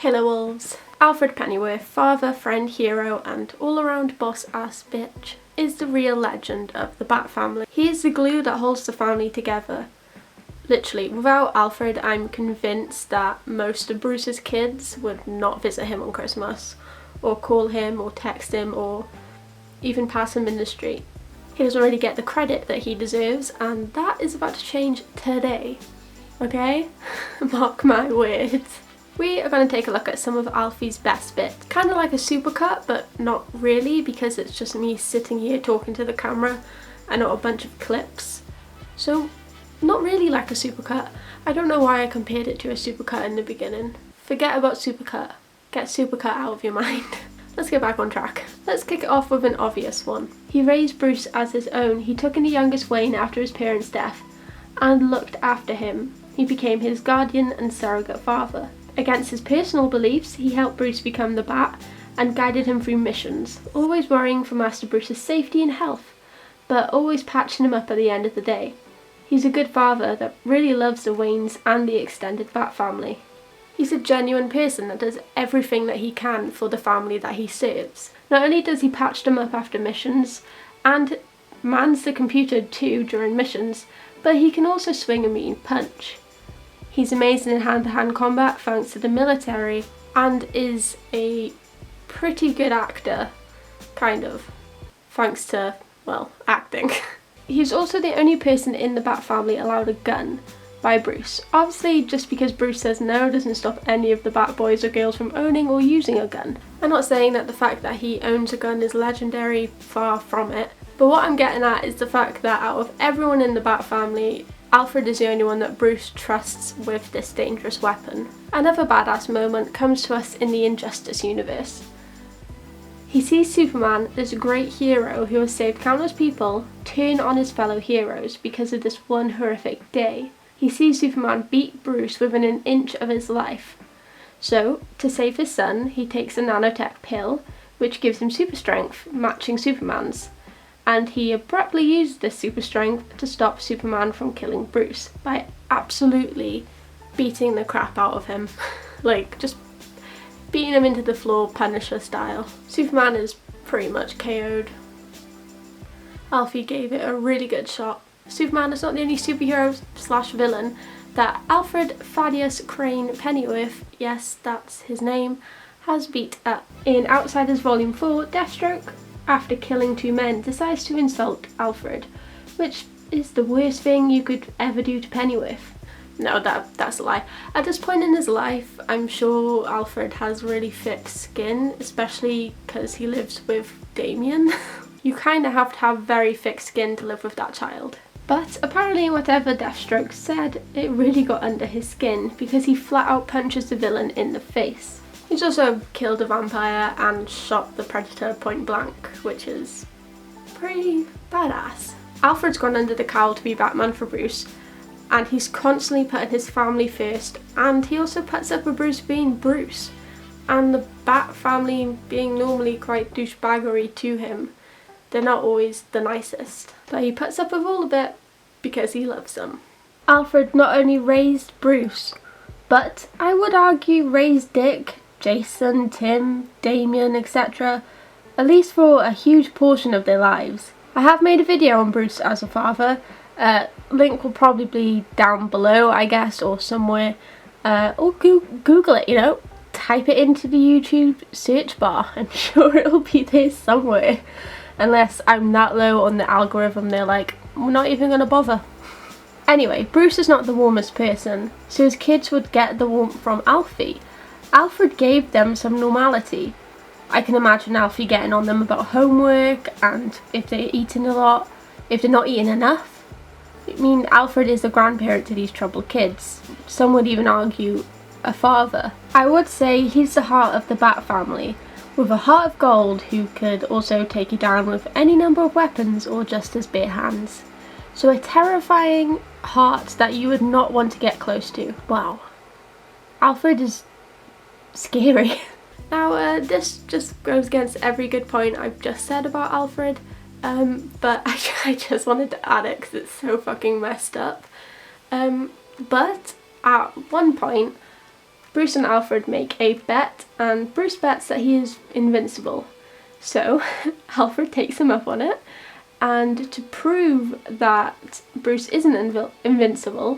Hello wolves. Alfred Pennyworth, father, friend, hero and all-around boss-ass bitch, is the real legend of the Bat family. He is the glue that holds the family together. Literally, without Alfred, I'm convinced that most of Bruce's kids would not visit him on Christmas, or call him, or text him, or even pass him in the street. He doesn't really get the credit that he deserves, and that is about to change today. Okay? Mark my words. We are going to take a look at some of Alfie's best bits. Kind of like a supercut, but not really, because it's just me sitting here talking to the camera and not a bunch of clips. So, not really like a supercut. I don't know why I compared it to a supercut in the beginning. Forget about supercut. Get supercut out of your mind. Let's get back on track. Let's kick it off with an obvious one. He raised Bruce as his own. He took in the youngest Wayne after his parents' death and looked after him. He became his guardian and surrogate father. Against his personal beliefs, he helped Bruce become the Bat and guided him through missions, always worrying for Master Bruce's safety and health, but always patching him up at the end of the day. He's a good father that really loves the Waynes and the extended Bat family. He's a genuine person that does everything that he can for the family that he serves. Not only does he patch them up after missions, and mans the computer too during missions, but he can also swing a mean punch. He's amazing in hand-to-hand combat thanks to the military, and is a pretty good actor, kind of, thanks to, well, acting. He's also the only person in the Bat family allowed a gun by Bruce. Obviously, just because Bruce says no doesn't stop any of the Bat boys or girls from owning or using a gun. I'm not saying that the fact that he owns a gun is legendary, far from it, but what I'm getting at is the fact that out of everyone in the Bat family, Alfred is the only one that Bruce trusts with this dangerous weapon. Another badass moment comes to us in the Injustice universe. He sees Superman, this great hero who has saved countless people, turn on his fellow heroes because of this one horrific day. He sees Superman beat Bruce within an inch of his life. So, to save his son, he takes a nanotech pill, which gives him super strength, matching Superman's. And he abruptly used this super strength to stop Superman from killing Bruce by absolutely beating the crap out of him. Like, just beating him into the floor, Punisher style. Superman is pretty much KO'd. Alfie gave it a really good shot. Superman is not the only superhero slash villain that Alfred Thaddeus Crane Pennyworth, yes that's his name, has beat up. In Outsiders Volume 4, Deathstroke, after killing two men, decides to insult Alfred, which is the worst thing you could ever do to Pennyworth. No, that's a lie. At this point in his life, I'm sure Alfred has really thick skin, especially because he lives with Damien. You kind of have to have very thick skin to live with that child. But apparently whatever Deathstroke said, it really got under his skin because he flat out punches the villain in the face. He's also killed a vampire and shot the Predator point blank, which is pretty badass. Alfred's gone under the cowl to be Batman for Bruce, and he's constantly putting his family first, and he also puts up with Bruce being Bruce, and the Bat family being normally quite douchebaggery to him. They're not always the nicest, but he puts up with all of it because he loves them. Alfred not only raised Bruce, but I would argue raised Dick, Jason, Tim, Damien, etc., at least for a huge portion of their lives. I have made a video on Bruce as a father, link will probably be down below I guess, or somewhere, or Google it, you know, type it into the YouTube search bar, I'm sure it'll be there somewhere, unless I'm that low on the algorithm they're like, we're not even gonna bother. Anyway, Bruce is not the warmest person, so his kids would get the warmth from Alfie. Alfred gave them some normality. I can imagine Alfie getting on them about homework and if they're eating a lot, if they're not eating enough. I mean, Alfred is the grandparent to these troubled kids. Some would even argue a father. I would say he's the heart of the Bat family, with a heart of gold who could also take you down with any number of weapons or just his bare hands. So a terrifying heart that you would not want to get close to. Wow. Alfred is scary. Now this just goes against every good point I've just said about Alfred, but I just wanted to add it because it's so fucking messed up. But at one point Bruce and Alfred make a bet, and Bruce bets that he is invincible. So Alfred takes him up on it, and to prove that Bruce isn't invincible,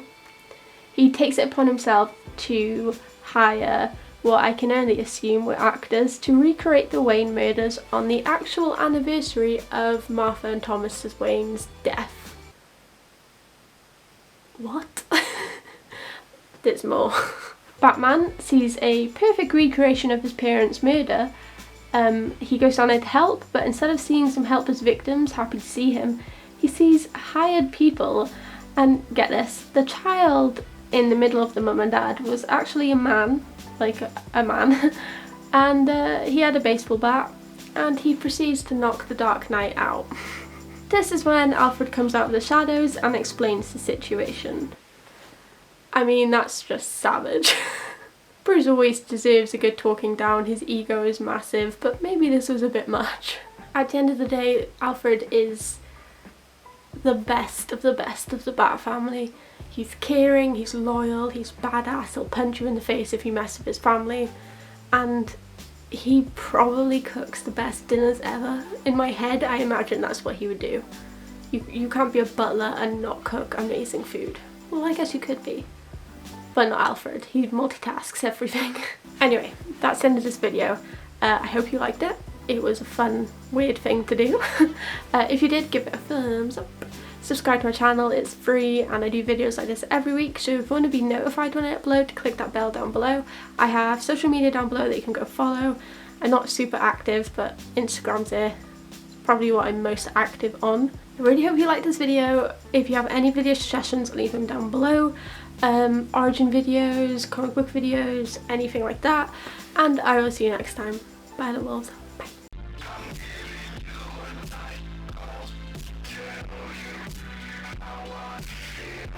he takes it upon himself to hire what I can only assume were actors to recreate the Wayne murders on the actual anniversary of Martha and Thomas Wayne's death. What? There's more. Batman sees a perfect recreation of his parents' murder. He goes down there to help, but instead of seeing some helpless victims happy to see him, he sees hired people. And get this, the child in the middle of the mum and dad was actually a man, like a man, and he had a baseball bat, and he proceeds to knock the Dark Knight out. This is when Alfred comes out of the shadows and explains the situation. I mean, that's just savage. Bruce always deserves a good talking down, his ego is massive, but maybe this was a bit much. At the end of the day, Alfred is the best of the best of the Bat family. He's caring, he's loyal, he's badass, he'll punch you in the face if you mess with his family, and he probably cooks the best dinners ever. In my head, I imagine that's what he would do. You can't be a butler and not cook amazing food. Well, I guess you could be. But not Alfred, he multitasks everything. Anyway, that's the end of this video. I hope you liked it. It was a fun, weird thing to do. If you did, give it a thumbs up. Subscribe to my channel, it's free, and I do videos like this every week, so if you want to be notified when I upload, click that bell down below. I have social media down below that you can go follow. I'm not super active, but Instagram's there. It's probably what I'm most active on. I really hope you liked this video. If you have any video suggestions, leave them down below. Origin videos, comic book videos, anything like that. And I will see you next time. Bye, the wolves.